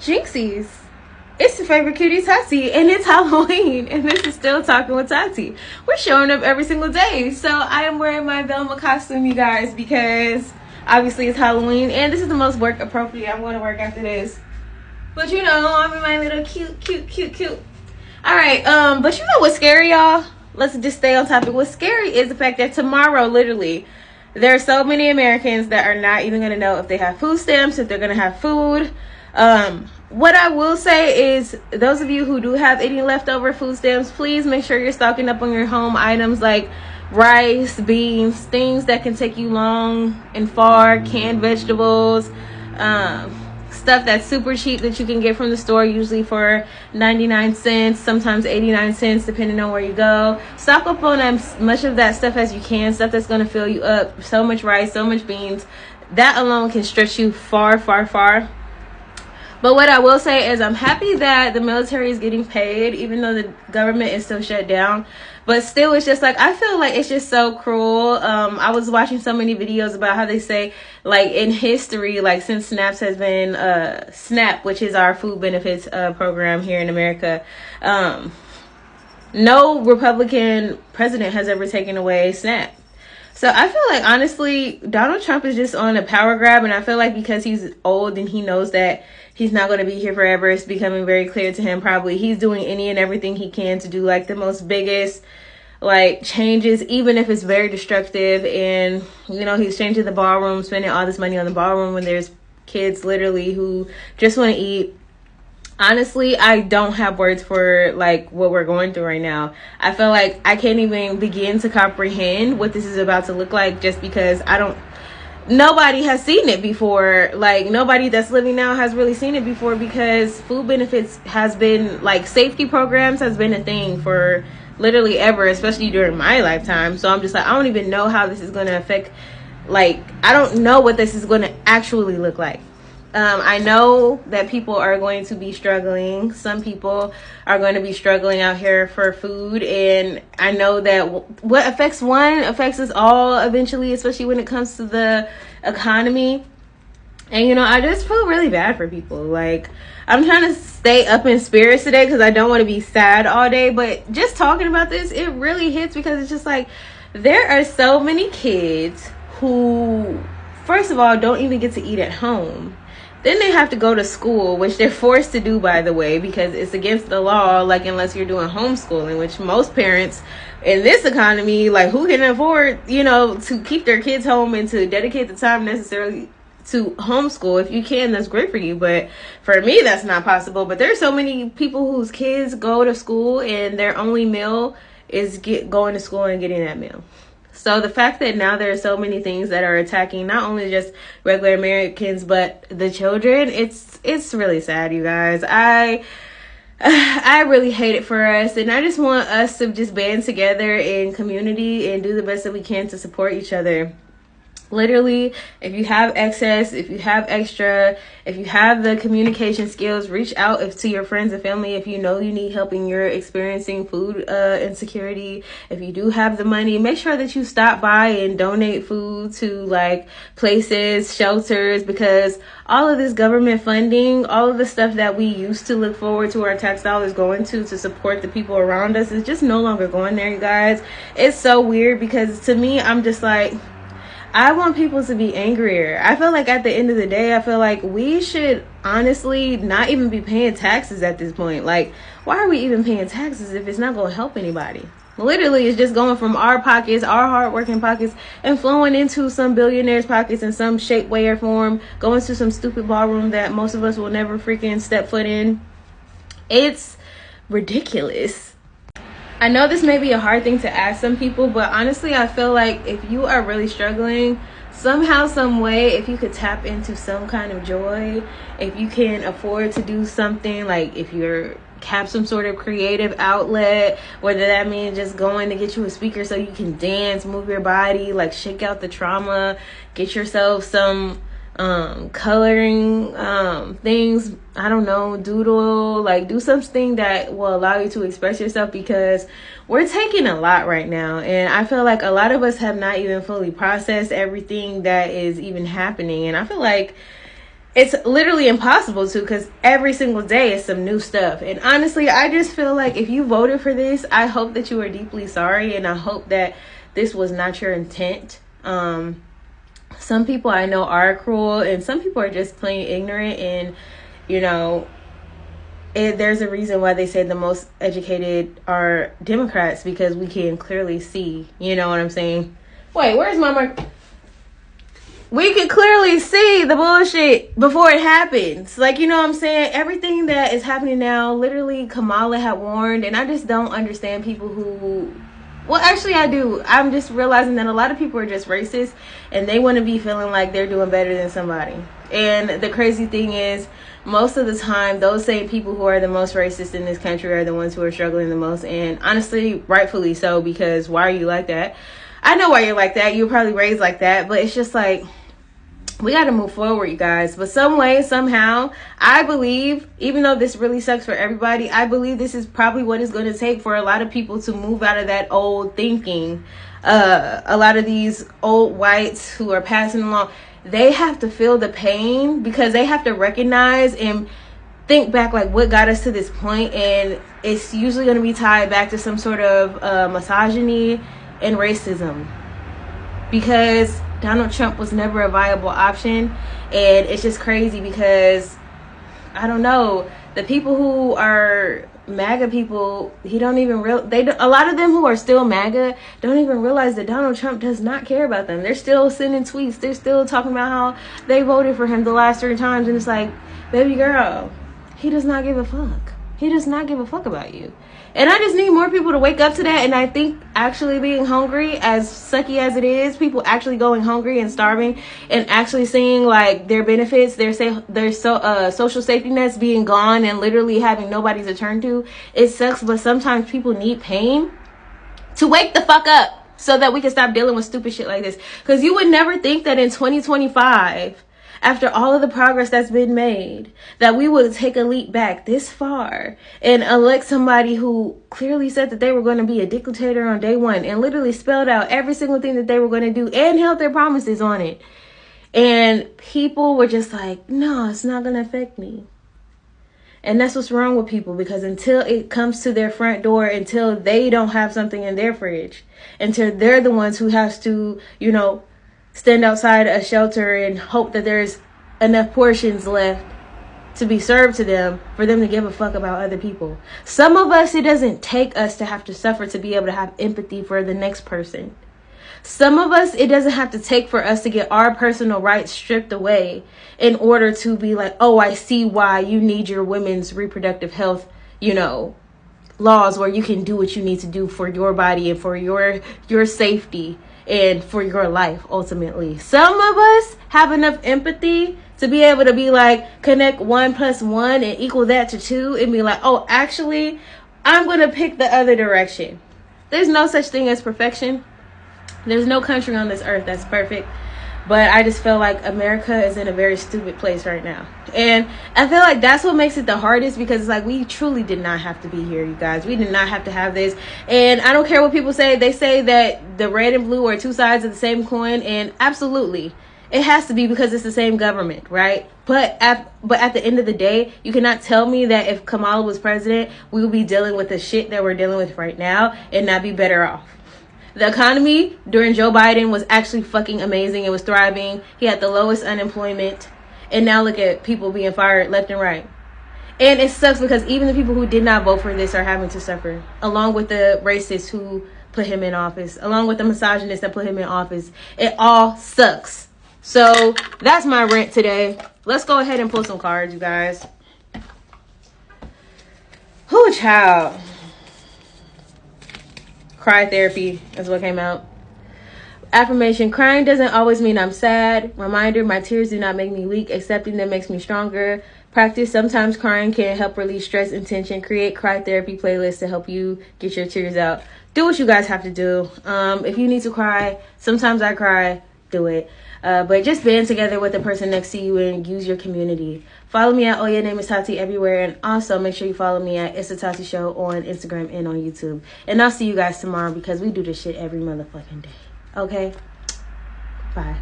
Jinxies. It's your favorite cutie, Tati, and it's Halloween, and this is Still Talking with Tati. We're showing up every single day, so I am wearing my Velma costume, you guys, because obviously it's Halloween, and this is the most work appropriate. I'm going to work after this. But you know, I'm in my little cute. Alright, but you know what's scary, y'all? Let's just stay on topic. What's scary is the fact that tomorrow, literally, there are so many Americans that are not even going to know if they have food stamps, if they're going to have food. What I will say is, those of you who do have any leftover food stamps, please make sure you're stocking up on your home items like rice, beans, things that can take you long and far, canned vegetables, stuff that's super cheap that you can get from the store, usually for 99 cents, sometimes 89 cents, depending on where you go. Stock up on as much of that stuff as you can, stuff that's going to fill you up. So much rice, so much beans. That alone can stretch you far. But what I will say is I'm happy that the military is getting paid, even though the government is still shut down. But still, it's just like, I feel like it's just so cruel. I was watching so many videos about how they say, like, in history, like, since SNAP has been, SNAP, which is our food benefits program here in America, no Republican president has ever taken away SNAP. So I feel like, honestly, Donald Trump is just on a power grab, and I feel like because he's old and he knows that he's not going to be here forever, it's becoming very clear to him probably he's doing any and everything he can to do like the most biggest like changes, even if it's very destructive. And you know, he's changing the ballroom, spending all this money on the ballroom when there's kids literally who just want to eat. Honestly, I don't have words for like what we're going through right now. I feel like I can't even begin to comprehend what this is about to look like, just because nobody has seen it before. Like, nobody that's living now has really seen it before, because food benefits has been, like, safety programs has been a thing for literally ever, especially during my lifetime. So I'm just like, I don't even know how this is going to affect, like, I don't know what this is going to actually look like. I know that people are going to be struggling. Some people are going to be struggling out here for food. And I know that what affects one affects us all eventually, especially when it comes to the economy. And, you know, I just feel really bad for people. Like, I'm trying to stay up in spirits today because I don't want to be sad all day. But just talking about this, it really hits, because it's just like, there are so many kids who, first of all, don't even get to eat at home. Then they have to go to school, which they're forced to do, by the way, because it's against the law, like, unless you're doing homeschooling, which most parents in this economy, like, who can afford, you know, to keep their kids home and to dedicate the time necessarily to homeschool. If you can, that's great for you. But for me, that's not possible. But there's so many people whose kids go to school and their only meal is going to school and getting that meal. So the fact that now there are so many things that are attacking not only just regular Americans, but the children, it's really sad, you guys. I really hate it for us, and I just want us to just band together in community and do the best that we can to support each other. Literally, if you have excess, if you have extra, if you have the communication skills, reach out to your friends and family if you know you need help and you're experiencing food insecurity. If you do have the money, make sure that you stop by and donate food to like places, shelters, because all of this government funding, all of the stuff that we used to look forward to our tax dollars going to support the people around us is just no longer going there, you guys. It's so weird, because to me, I'm just like, I want people to be angrier. I feel like at the end of the day, I feel like we should honestly not even be paying taxes at this point. Like, why are we even paying taxes if it's not going to help anybody? Literally, it's just going from our pockets, our hardworking pockets, and flowing into some billionaires' pockets in some shape, way, or form, going to some stupid ballroom that most of us will never freaking step foot in. It's ridiculous. I know this may be a hard thing to ask some people, but honestly, I feel like if you are really struggling, somehow, some way, if you could tap into some kind of joy, if you can afford to do something, like if you're have some sort of creative outlet, whether that means just going to get you a speaker so you can dance, move your body, like shake out the trauma, get yourself some coloring things, I don't know, doodle, like do something that will allow you to express yourself, because we're taking a lot right now, and I feel like a lot of us have not even fully processed everything that is even happening. And I feel like it's literally impossible to, because every single day is some new stuff. And honestly, I just feel like if you voted for this, I hope that you are deeply sorry, and I hope that this was not your intent. Some people I know are cruel, and some people are just plain ignorant, and there's a reason why they say the most educated are Democrats, because we can clearly see, you know what I'm saying? Wait, where's my mark? We can clearly see the bullshit before it happens. Like, you know what I'm saying? Everything that is happening now, literally Kamala had warned, and I just don't understand people who... Well, actually, I do. I'm just realizing that a lot of people are just racist, and they want to be feeling like they're doing better than somebody. And the crazy thing is, most of the time, those same people who are the most racist in this country are the ones who are struggling the most. And honestly, rightfully so, because why are you like that? I know why you're like that. You were probably raised like that, but it's just like... we got to move forward, you guys. But some way, somehow, I believe, even though this really sucks for everybody, I believe this is probably what it's going to take for a lot of people to move out of that old thinking. A lot of these old whites who are passing along, they have to feel the pain, because they have to recognize and think back, like, what got us to this point. And it's usually going to be tied back to some sort of misogyny and racism, because Donald Trump was never a viable option. And it's just crazy because, I don't know, the people who are MAGA people, a lot of them who are still MAGA don't even realize that Donald Trump does not care about them. They're still sending tweets. They're still talking about how they voted for him the last 3 times. And it's like, baby girl, he does not give a fuck. He does not give a fuck about you. And I just need more people to wake up to that. And I think actually being hungry, as sucky as it is, people actually going hungry and starving and actually seeing like their benefits, their social safety nets being gone and literally having nobody to turn to. It sucks, but sometimes people need pain to wake the fuck up so that we can stop dealing with stupid shit like this. Because you would never think that in 2025... after all of the progress that's been made, that we would take a leap back this far and elect somebody who clearly said that they were going to be a dictator on day one and literally spelled out every single thing that they were going to do and held their promises on it. And people were just like, no, it's not going to affect me. And that's what's wrong with people, because until it comes to their front door, until they don't have something in their fridge, until they're the ones who has to, stand outside a shelter and hope that there's enough portions left to be served to them for them to give a fuck about other people. Some of us, it doesn't take us to have to suffer to be able to have empathy for the next person. Some of us, it doesn't have to take for us to get our personal rights stripped away in order to be like, oh, I see why you need your women's reproductive health, laws where you can do what you need to do for your body and for your safety and for your life, ultimately. Some of us have enough empathy to be able to be like, connect 1 + 1 and equal that to 2 and be like, oh, actually, I'm going to pick the other direction. There's no such thing as perfection. There's no country on this earth that's perfect. But I just feel like America is in a very stupid place right now. And I feel like that's what makes it the hardest, because it's like we truly did not have to be here, you guys. We did not have to have this. And I don't care what people say. They say that the red and blue are 2 sides of the same coin. And absolutely, it has to be, because it's the same government, right? But at the end of the day, you cannot tell me that if Kamala was president, we would be dealing with the shit that we're dealing with right now and not be better off. The economy during Joe Biden was actually fucking amazing. It was thriving. He had the lowest unemployment. And now look at people being fired left and right. And it sucks because even the people who did not vote for this are having to suffer, along with the racists who put him in office, along with the misogynists that put him in office. It all sucks. So that's my rant today. Let's go ahead and pull some cards, you guys. Whoo, child. Cry therapy is what came out. Affirmation: crying doesn't always mean I'm sad. Reminder: my tears do not make me weak. Accepting them makes me stronger. Practice: sometimes crying can help release stress and tension. Create cry therapy playlists to help you get your tears out. Do what you guys have to do. If you need to cry, sometimes I cry, do it. But just band together with the person next to you and use your community. Follow me at Oh Your Name Is Tati everywhere. And also make sure you follow me at It's a Tati Show on Instagram and on YouTube. And I'll see you guys tomorrow, because we do this shit every motherfucking day. Okay? Bye.